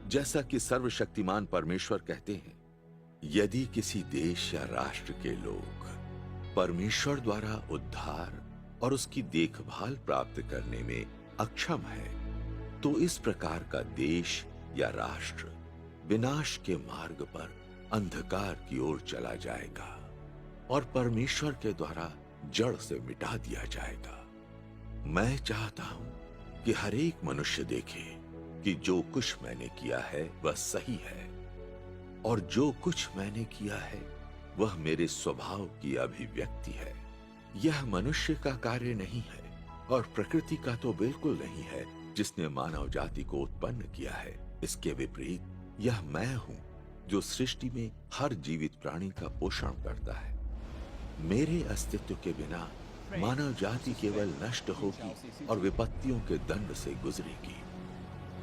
जैसा कि सर्वशक्तिमान परमेश्वर कहते हैं, यदि किसी देश या राष्ट्र के लोग परमेश्वर द्वारा उद्धार और उसकी देखभाल प्राप्त करने में अक्षम है, तो इस प्रकार का देश या राष्ट्र विनाश के मार्ग पर अंधकार की ओर चला जाएगा और परमेश्वर के द्वारा जड़ से मिटा दिया जाएगा। मैं चाहता हूं कि हर एक मनुष्य देखे कि जो कुछ मैंने किया है वह सही है, और जो कुछ मैंने किया है वह मेरे स्वभाव की अभिव्यक्ति है। यह मनुष्य का कार्य नहीं है और प्रकृति का तो बिल्कुल नहीं है जिसने मानव जाति को उत्पन्न किया है। इसके विपरीत यह मैं हूं जो सृष्टि में हर जीवित प्राणी का पोषण करता है। मेरे अस्तित्व के बिना मानव जाति केवल नष्ट होगी और विपत्तियों के दंड से गुजरेगी।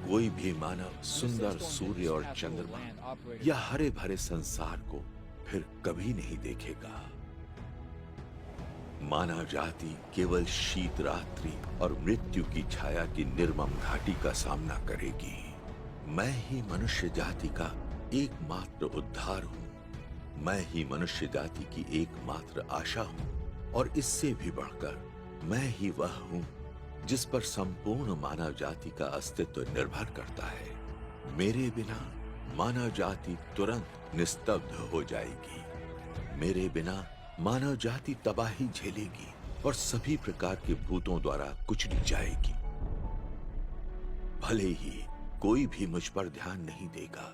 कोई भी मानव सुंदर सूर्य और चंद्रमा या हरे भरे संसार को फिर कभी नहीं देखेगा। मानव जाति केवल शीत रात्रि और मृत्यु की छाया की निर्मम घाटी का सामना करेगी। मैं ही मनुष्य जाति का एकमात्र उद्धार हूं। मैं ही मनुष्य जाति की एकमात्र आशा हूं, और इससे भी बढ़कर मैं ही वह हूं जिस पर संपूर्ण मानव जाति का अस्तित्व निर्भर करता है। मेरे बिना मानव जाति तुरंत निस्तब्ध हो जाएगी। मेरे बिना मानव जाति तबाही झेलेगी और सभी प्रकार के भूतों द्वारा कुचली जाएगी। भले ही कोई भी मुझ पर ध्यान नहीं देगा,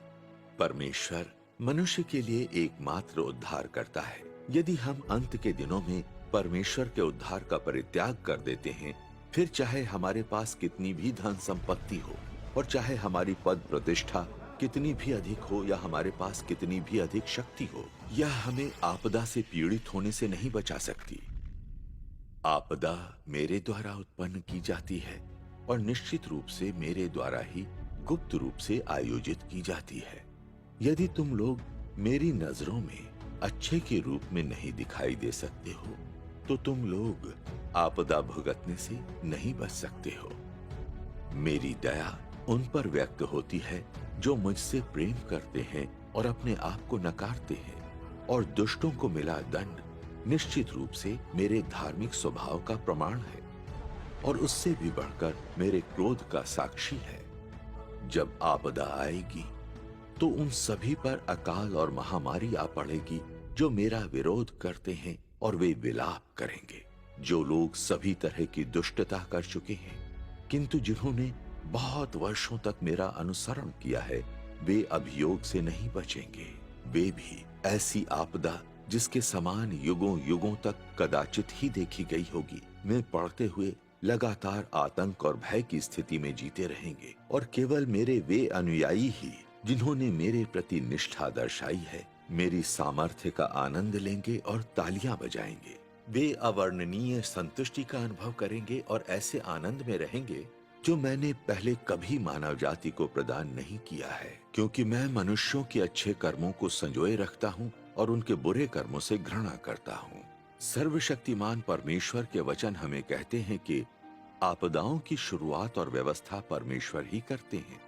परमेश्वर मनुष्य के लिए एकमात्र उद्धार करता है। यदि हम अंत के दिनों में परमेश्वर के उद्धार का परित्याग कर देते हैं, फिर चाहे हमारे पास कितनी भी धन संपत्ति हो और चाहे हमारी पद प्रतिष्ठा कितनी भी अधिक हो या हमारे पास कितनी भी अधिक शक्ति हो, यह हमें आपदा से पीड़ित होने से नहीं बचा सकती। आपदा मेरे द्वारा उत्पन्न की जाती है और निश्चित रूप से मेरे द्वारा ही गुप्त रूप से आयोजित की जाती है। यदि तुम लोग मेरी नजरों में अच्छे के रूप में नहीं दिखाई दे सकते हो, तो तुम लोग आपदा भुगतने से नहीं बच सकते हो। मेरी दया उन पर व्यक्त होती है जो मुझसे प्रेम करते हैं और अपने आप को नकारते हैं, और दुष्टों को मिला दंड निश्चित रूप से मेरे धार्मिक स्वभाव का प्रमाण है और उससे भी बढ़कर मेरे क्रोध का साक्षी है। जब आपदा आएगी तो उन सभी पर अकाल और महामारी आ पड़ेगी जो मेरा विरोध करते हैं, और वे विलाप करेंगे। जो लोग सभी तरह की दुष्टता कर चुके हैं किंतु जिन्होंने बहुत वर्षों तक मेरा अनुसरण किया है, वे अभियोग से नहीं बचेंगे। वे भी ऐसी आपदा जिसके समान युगों युगों तक कदाचित ही देखी गई होगी में पड़ते हुए लगातार आतंक और भय की स्थिति में जीते रहेंगे, और केवल मेरे वे अनुयायी ही जिन्होंने मेरे प्रति निष्ठा दर्शाई है मेरी सामर्थ्य का आनंद लेंगे और तालियां बजाएंगे। वे अवर्णनीय संतुष्टि का अनुभव करेंगे और ऐसे आनंद में रहेंगे जो मैंने पहले कभी मानव जाति को प्रदान नहीं किया है, क्योंकि मैं मनुष्यों के अच्छे कर्मों को संजोए रखता हूँ और उनके बुरे कर्मों से घृणा करता हूँ। सर्वशक्तिमान परमेश्वर के वचन हमें कहते हैं कि आपदाओं की शुरुआत और व्यवस्था परमेश्वर ही करते हैं।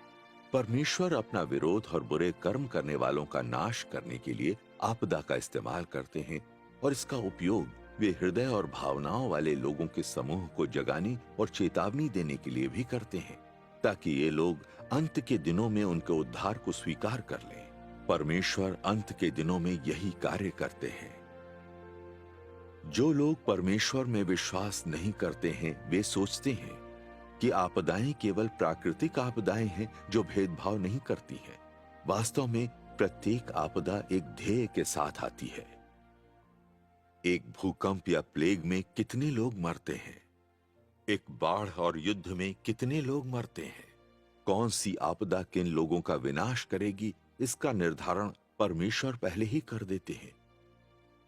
परमेश्वर अपना विरोध और बुरे कर्म करने वालों का नाश करने के लिए आपदा का इस्तेमाल करते हैं, और इसका उपयोग वे हृदय और भावनाओं वाले लोगों के समूह को जगाने और चेतावनी देने के लिए भी करते हैं, ताकि ये लोग अंत के दिनों में उनके उद्धार को स्वीकार कर लें। परमेश्वर अंत के दिनों में यही कार्य करते हैं। जो लोग परमेश्वर में विश्वास नहीं करते हैं, वे सोचते हैं कि आपदाएं केवल प्राकृतिक आपदाएं हैं जो भेदभाव नहीं करती हैं। वास्तव में प्रत्येक आपदा एक ध्येय के साथ आती है। एक भूकंप या प्लेग में कितने लोग मरते हैं? एक बाढ़ और युद्ध में कितने लोग मरते हैं? कौन सी आपदा किन लोगों का विनाश करेगी, इसका निर्धारण परमेश्वर पहले ही कर देते हैं।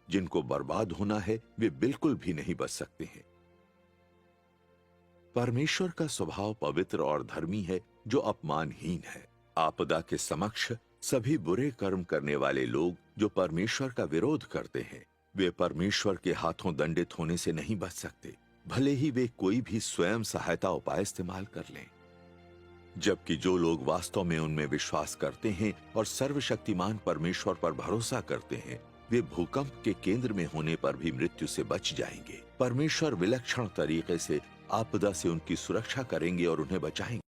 जिनको बर्बाद होना है वे बिल्कुल भी नहीं बच सकते हैं। परमेश्वर का स्वभाव पवित्र और धर्मी है जो अपमानहीन है। आपदा के समक्ष सभी बुरे कर्म करने वाले लोग जो परमेश्वर का विरोध करते हैं, वे परमेश्वर के हाथों दंडित होने से नहीं बच सकते, भले ही वे कोई भी स्वयं सहायता उपाय इस्तेमाल कर लें। जबकि जो लोग वास्तव में उनमें विश्वास करते हैं और सर्वशक्तिमान परमेश्वर पर भरोसा करते हैं, वे भूकंप के केंद्र में होने पर भी मृत्यु से बच जाएंगे। परमेश्वर विलक्षण तरीके से आपदा से उनकी सुरक्षा करेंगे और उन्हें बचाएंगे।